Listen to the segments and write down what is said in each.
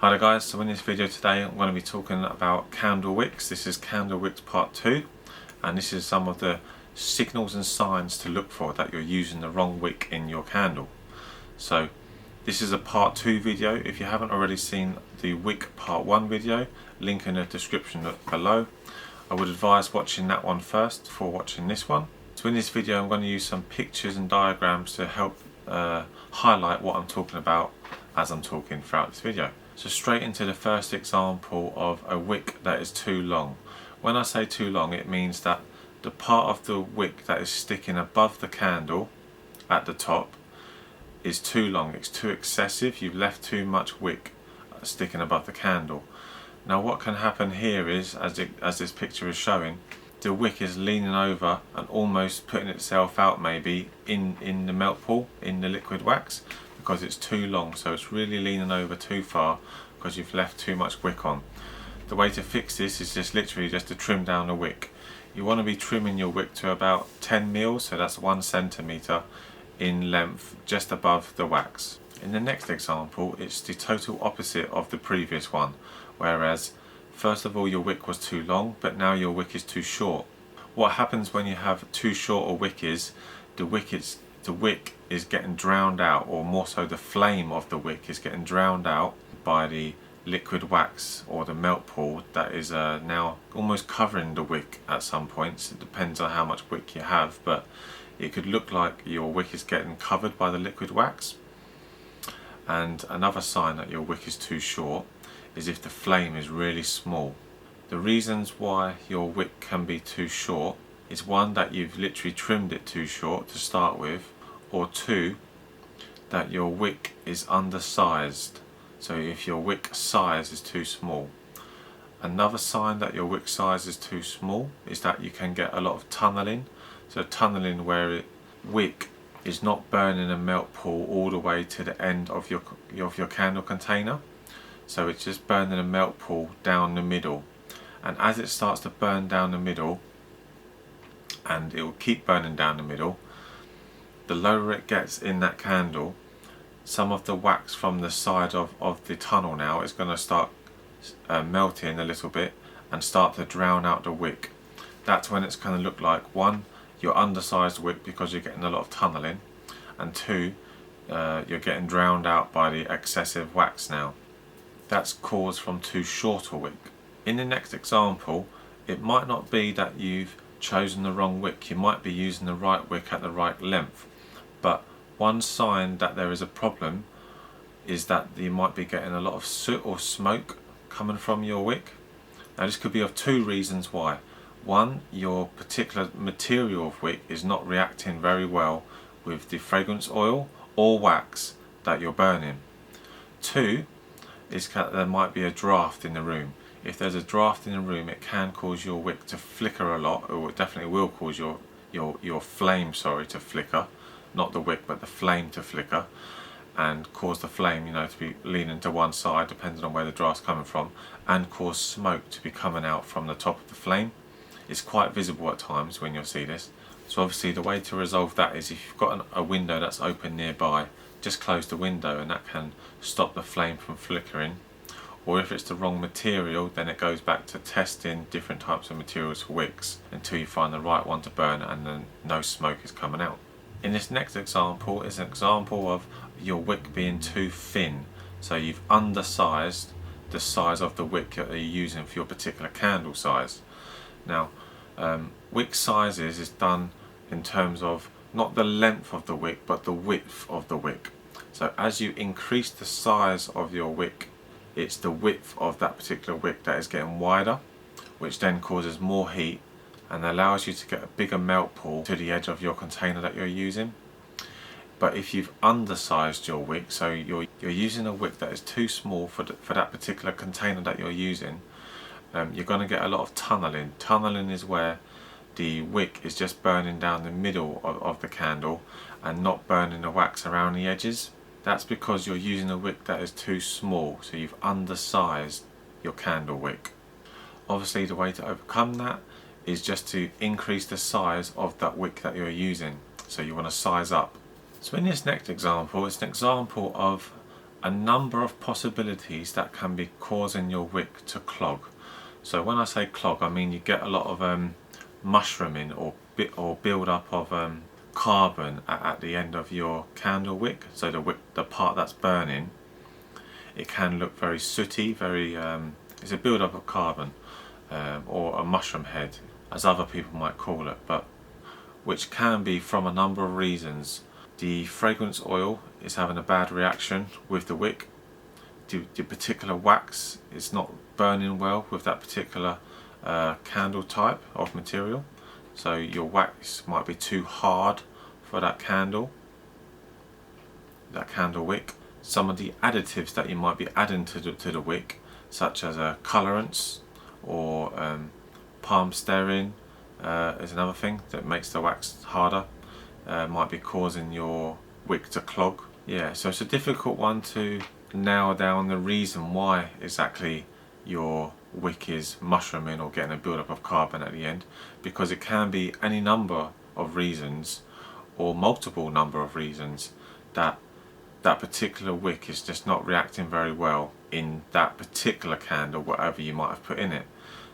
Hi there guys, so in this video today I'm going to be talking about Candle Wicks. This is Candle Wicks part 2, and this is some of the signals and signs to look for that you're using the wrong wick in your candle. So this is a part 2 video. If you haven't already seen the wick part 1 video, link in the description below. I would advise watching that one first before watching this one. So in this video I'm going to use some pictures and diagrams to help highlight what I'm talking about as I'm talking throughout this video. So straight into the first example of a wick that is too long. When I say too long, it means that the part of the wick that is sticking above the candle at the top is too long. It's too excessive. You've left too much wick sticking above the candle. Now what can happen here is, as this picture is showing, the wick is leaning over and almost putting itself out maybe in the melt pool, in the liquid wax, because it's too long. So it's really leaning over too far because you've left too much wick on. The way to fix this is just literally just to trim down the wick. You want to be trimming your wick to about 10 mils, so that's 1 centimeter in length, just above the wax. In the next example, it's the total opposite of the previous one, whereas first of all your wick was too long, but now your wick is too short. What happens when you have too short a wick is the wick is getting drowned out, or more so the flame of the wick is getting drowned out by the liquid wax or the melt pool that is now almost covering the wick at some points. It depends on how much wick you have, but it could look like your wick is getting covered by the liquid wax. And another sign that your wick is too short is if the flame is really small. The reasons why your wick can be too short is one, that you've literally trimmed it too short to start with, or two, that your wick is undersized. So if your wick size is too small. Another sign that your wick size is too small is that you can get a lot of tunneling. So tunneling where wick is not burning a melt pool all the way to the end of your candle container. So it's just burning a melt pool down the middle. And as it starts to burn down the middle, and it will keep burning down the middle, the lower it gets in that candle, some of the wax from the side of the tunnel now is going to start melting a little bit and start to drown out the wick. That's when it's going to look like, one, your undersized wick because you're getting a lot of tunneling, and two, you're getting drowned out by the excessive wax now. That's caused from too short a wick. In the next example, it might not be that you've chosen the wrong wick. You might be using the right wick at the right length, but one sign that there is a problem is that you might be getting a lot of soot or smoke coming from your wick. Now this could be of two reasons why. One, your particular material of wick is not reacting very well with the fragrance oil or wax that you're burning. Two, is that there might be a draft in the room. If there's a draft in the room, it can cause your wick to flicker a lot, or it definitely will cause your flame, to flicker. Not the wick, but the flame to flicker, and cause the flame, to be leaning to one side, depending on where the draft's coming from, and cause smoke to be coming out from the top of the flame. It's quite visible at times when you'll see this. So obviously the way to resolve that is, if you've got a window that's open nearby, just close the window, and that can stop the flame from flickering. Or if it's the wrong material, then it goes back to testing different types of materials for wicks until you find the right one to burn, and then no smoke is coming out. In this next example is an example of your wick being too thin. So you've undersized the size of the wick that you're using for your particular candle size. Now, wick sizes is done in terms of not the length of the wick, but the width of the wick. So as you increase the size of your wick, it's the width of that particular wick that is getting wider, which then causes more heat and allows you to get a bigger melt pool to the edge of your container that you're using. But if you've undersized your wick, so you're using a wick that is too small for that particular container that you're using, you're going to get a lot of tunneling. Tunneling is where the wick is just burning down the middle of the candle and not burning the wax around the edges. That's because you're using a wick that is too small, so you've undersized your candle wick. Obviously the way to overcome that is just to increase the size of that wick that you're using. So you want to size up. So in this next example, it's an example of a number of possibilities that can be causing your wick to clog. So when I say clog, I mean you get a lot of mushrooming or build up of carbon at the end of your candle wick. So the part that's burning, it can look very sooty, it's a build up of carbon, or a mushroom head, as other people might call it, but which can be from a number of reasons. The fragrance oil is having a bad reaction with the wick. The particular wax is not burning well with that particular candle type of material. So your wax might be too hard for that candle wick. Some of the additives that you might be adding to the wick, such as colorants or palm stearin, is another thing that makes the wax harder, might be causing your wick to clog. Yeah, so it's a difficult one to nail down the reason why exactly your wick is mushrooming or getting a build-up of carbon at the end, because it can be any number of reasons or multiple number of reasons that particular wick is just not reacting very well in that particular candle, whatever you might have put in it.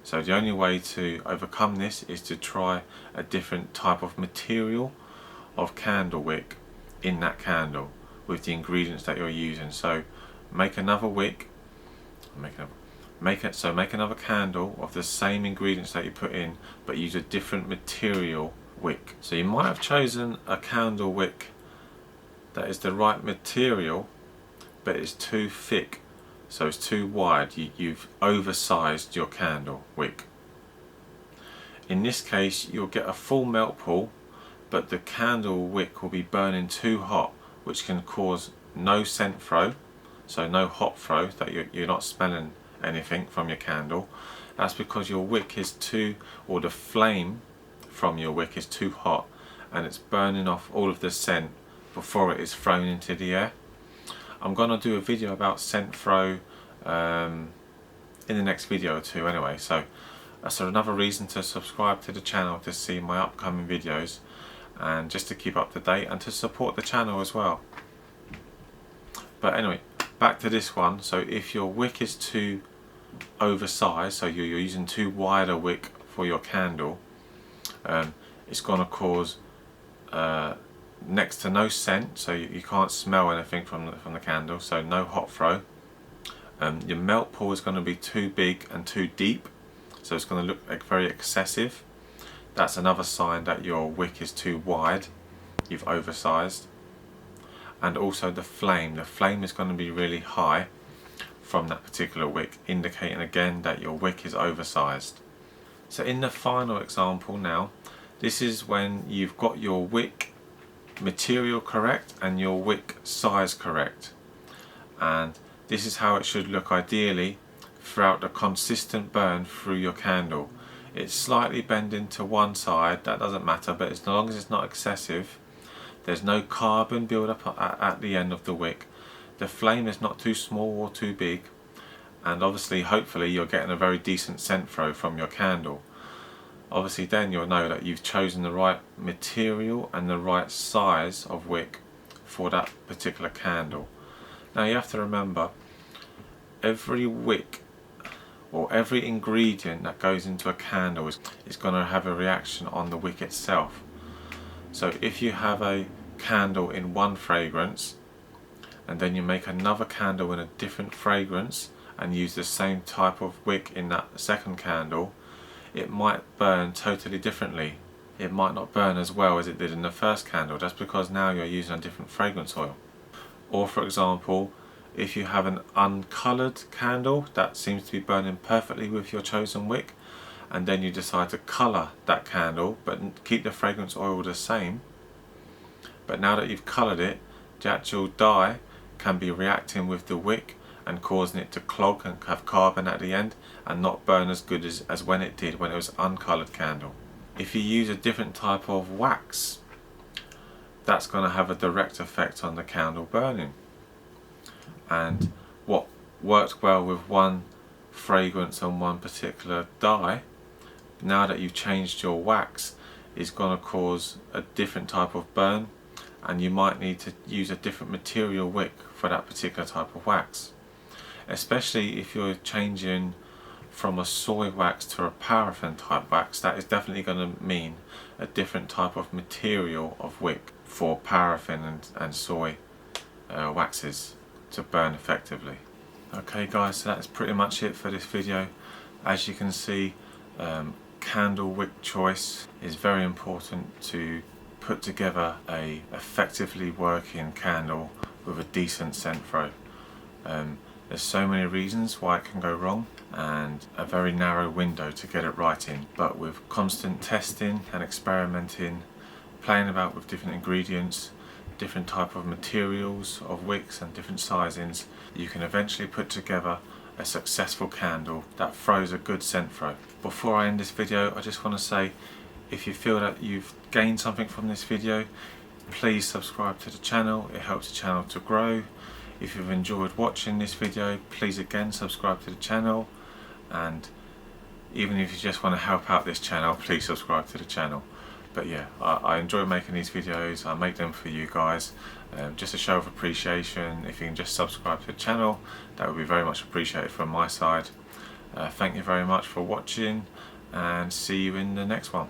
So the only way to overcome this is to try a different type of material of candle wick in that candle with the ingredients that you're using. So make another wick, make another candle of the same ingredients that you put in, but use a different material wick. So you might have chosen a candle wick that is the right material, but it's too thick, so it's too wide. You've oversized your candle wick. In this case, you'll get a full melt pool, but the candle wick will be burning too hot, which can cause no scent throw, so no hot throw, that you're not smelling anything from your candle. That's because your wick is or the flame from your wick is too hot, and it's burning off all of the scent before it is thrown into the air. I'm going to do a video about scent throw in the next video or two anyway, so that's another reason to subscribe to the channel to see my upcoming videos, and just to keep up to date and to support the channel as well. But anyway, back to this one. So if your wick is too oversized, so you're using too wide a wick for your candle, it's going to cause next to no scent, so you can't smell anything from the candle, so no hot throw. Your melt pool is going to be too big and too deep, so it's going to look like very excessive. That's another sign that your wick is too wide, you've oversized. And also the flame is going to be really high from that particular wick, indicating again that your wick is oversized. So in the final example now, this is when you've got your wick material correct and your wick size correct, and this is how it should look ideally throughout the consistent burn through your candle. It's slightly bending to one side, that doesn't matter, but as long as it's not excessive, there's no carbon build up at the end of the wick, the flame is not too small or too big, and obviously hopefully you're getting a very decent scent throw from your candle. Obviously then you'll know that you've chosen the right material and the right size of wick for that particular candle. Now you have to remember, every wick or every ingredient that goes into a candle is going to have a reaction on the wick itself. So if you have a candle in one fragrance and then you make another candle in a different fragrance and use the same type of wick in that second candle, it might burn totally differently. It might not burn as well as it did in the first candle, just because now you're using a different fragrance oil. Or for example, if you have an uncoloured candle that seems to be burning perfectly with your chosen wick, and then you decide to colour that candle but keep the fragrance oil the same, but now that you've coloured it, the actual dye can be reacting with the wick and causing it to clog and have carbon at the end and not burn as good as when it did when it was uncoloured candle. If you use a different type of wax, that's going to have a direct effect on the candle burning. And what worked well with one fragrance and one particular dye, now that you've changed your wax, is going to cause a different type of burn and you might need to use a different material wick for that particular type of wax, especially if you're changing from a soy wax to a paraffin type wax. That is definitely going to mean a different type of material of wick for paraffin and soy waxes to burn effectively. Okay guys, so that's pretty much it for this video. As you can see, candle wick choice is very important to put together a effectively working candle with a decent scent throw. There's so many reasons why it can go wrong and a very narrow window to get it right in, but with constant testing and experimenting, playing about with different ingredients, different type of materials of wicks and different sizings, you can eventually put together a successful candle that throws a good scent throw. Before I end this video, I just want to say, if you feel that you've gained something from this video, please subscribe to the channel. It helps the channel to grow. If you've enjoyed watching this video, please again subscribe to the channel, and even if you just want to help out this channel, please subscribe to the channel. But yeah, I enjoy making these videos. I make them for you guys, just a show of appreciation. If you can just subscribe to the channel, that would be very much appreciated from my side. Thank you very much for watching, and see you in the next one.